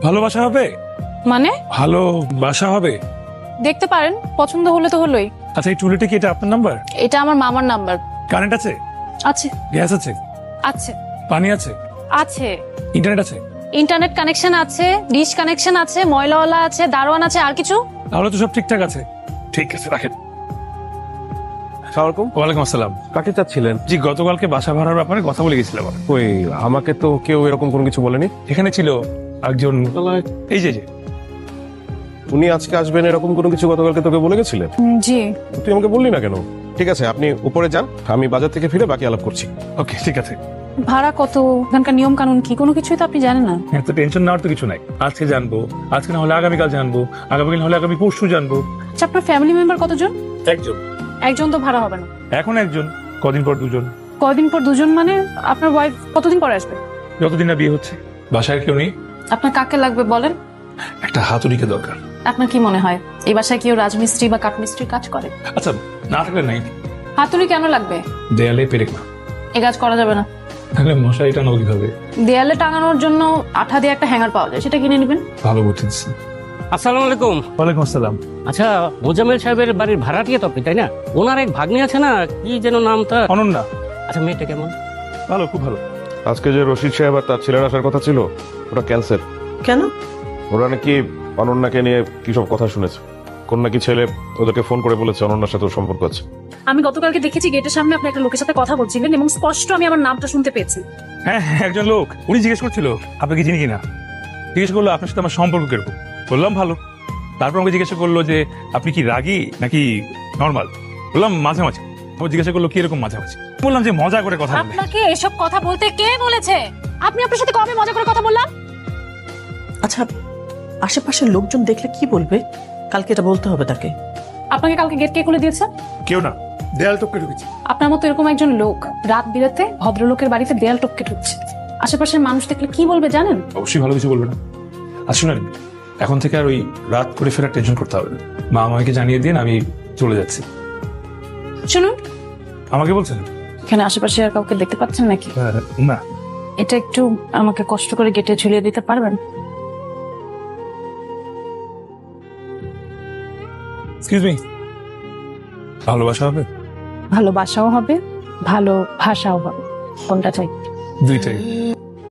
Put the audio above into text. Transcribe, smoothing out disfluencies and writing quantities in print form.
ভালোবাসা হবে? মানে ভালোবাসা হবে? দেখতে পারেন, পছন্দ হলে তো হলোই। আচ্ছা, এই টুলিটা কি এটা আপনার নাম্বার? এটা আমার মামার নাম্বার। কারেন্ট আছে? আছে। গ্যাস আছে? আছে। পানি আছে? আছে। ইন্টারনেট আছে? ইন্টারনেট কানেকশন আছে, ডিশ কানেকশন আছে, ময়লাওয়ালা আছে, দারোয়ান আছে, আর কিছু? তাহলে তো সব ঠিকঠাক আছে। ঠিক আছে, রাখেন। সালামালাইকুম। ওয়ালাইকুম আসসালাম। কাকে চাচ্ছিলেন? জি, গতকালকে বাসা ভাড়ার ব্যাপারে কথা বলে গেছিলাম। ওই আমাকে তো কেউ এরকম কোনো কিছু বলেনি। এখানে ছিল একজন, এই যে উনি আজকে আসবেন এরকম কোনো কিছু গতকালকে তোকে বলে গেছিলেন? জি। তুই আমাকে বললি না কেন? ঠিক আছে, আপনি উপরে যান, আমি বাজার থেকে ফিরে বাকি আলাপ করছি। ওকে, ঠিক আছে। ভাড়া কত, এখানকার নিয়ম কানুন কি, কোনো কিছুই তো আপনি জানেন না। এত টেনশন নেওয়ার তো কিছু নাই। আজকে জানবো, আজকে না হলে আগামীকাল জানবো, আগামীকাল হলে আগামী পরশু জানবো। আচ্ছা, আপনার ফ্যামিলি মেম্বার কতজন? একজন। একজন তো ভাড়া হবে না। এখন একজন, কদিন পর দুজন। কয়দিন পর দুজন মানে আপনার ওয়াইফ কতদিন পরে আসবে? যতদিন না বিয়ে হচ্ছে। বাসায় কেউ নেই। আপনার কাকে লাগবে বলেন? একটা হাতুড়িকে দরকার। আপনার কি মনে হয় এই বাসায় কেউ রাজমিস্ত্রি বা কাঠমিস্ত্রির কাজ করে? আচ্ছা, না থাকলে নাই। হাতুড়ি কেন লাগবে? দেয়ালে পেরেক না। এই কাজ করা যাবে না। তাহলে মশারি টানাও কিভাবে? দেয়ালে টাঙানোর জন্য আঠা দিয়ে একটা হ্যাঙ্গার পাওয়া যায়, সেটা কিনে নেবেন। ভালো বুঝতেছি। আসসালামু আলাইকুম। ওয়ালাইকুম আসসালাম। আচ্ছা, মোজাম্মেল সাহেবের বাড়ির ভাড়াটিয়া তো আপনি, তাই না? ওনার এক ভাগ্নি আছে না, কি যেন নামটা? অনন্যা। আচ্ছা, মেয়েটা কেমন? ভালো, খুব ভালো। আজকে যে রশিদ সাহেব আর তার ছেলের আসার কথা ছিল, ওটা ক্যান্সেল। কেন? ওরা নাকি অনন্যাকে নিয়ে কি সব কথা শুনেছে। কোন নাকি ছেলে ওদেরকে ফোন করে বলেছে অনন্যার সাথে ওর সম্পর্ক আছে। আমি গতকালকে দেখেছি গেটের সামনে আপনি একটা লোকের সাথে কথা বলছিলেন এবং স্পষ্ট আমি আমার নামটা শুনতে পেয়েছি। হ্যাঁ, একজন লোক, উনি জিজ্ঞেস করছিল আপনি কি চিনি কিনা। জিজ্ঞেস করলো আপনার সাথে আমার সম্পর্ক কিরকম। বললাম ভালো। তারপর আমাকে জিজ্ঞাসা করলো যে আপনি কি রাগী নাকি নর্মাল। বললাম মাঝামাঝি। ও জিজ্ঞাসা করলো কি এরকম মাঝামাঝি। বললাম যে মজা করে কথা বলে। আপনাকে এসব কথা বলতে কে বলেছে? আপনি আপনার সাথে কবে মজা করে কথা বললাম? আচ্ছা, আশেপাশের লোকজন দেখলে কি বলবে? কালকে এটা বলতে হবে তাকে। আপনাকে কালকে গেট কে খুলে দিয়েছে? কেউ না, দেয়াল টপকে ঢুকেছি। আপনার মতো এরকম একজন লোক রাত বিরাতে ভদ্রলোকের বাড়িতে দেয়াল টপকে ঢুকছে, আশেপাশের মানুষ দেখলে কি বলবে জানেন? অবশ্যই ভালো কিছু বলবে না। আর শুনেন, এখন থেকে আর ওই রাত করে ফেরার টেনশন করতে হবে না। মা আমাকে জানিয়ে দিন, আমি চলে যাচ্ছি। শুনুন, আমাকে বলছেন? এখানে আশেপাশে আর কাউকে দেখতে পাচ্ছেন নাকি? না। এটা একটু আমাকে কষ্ট করে গেটে ঝুলিয়ে দিতে পারবেন? এক্সকিউজ মি, ভালোবাসা হবে? ভালোবাসাও হবে, ভালো ভাষাও হবে। কোনটা চাই? দুইটাই।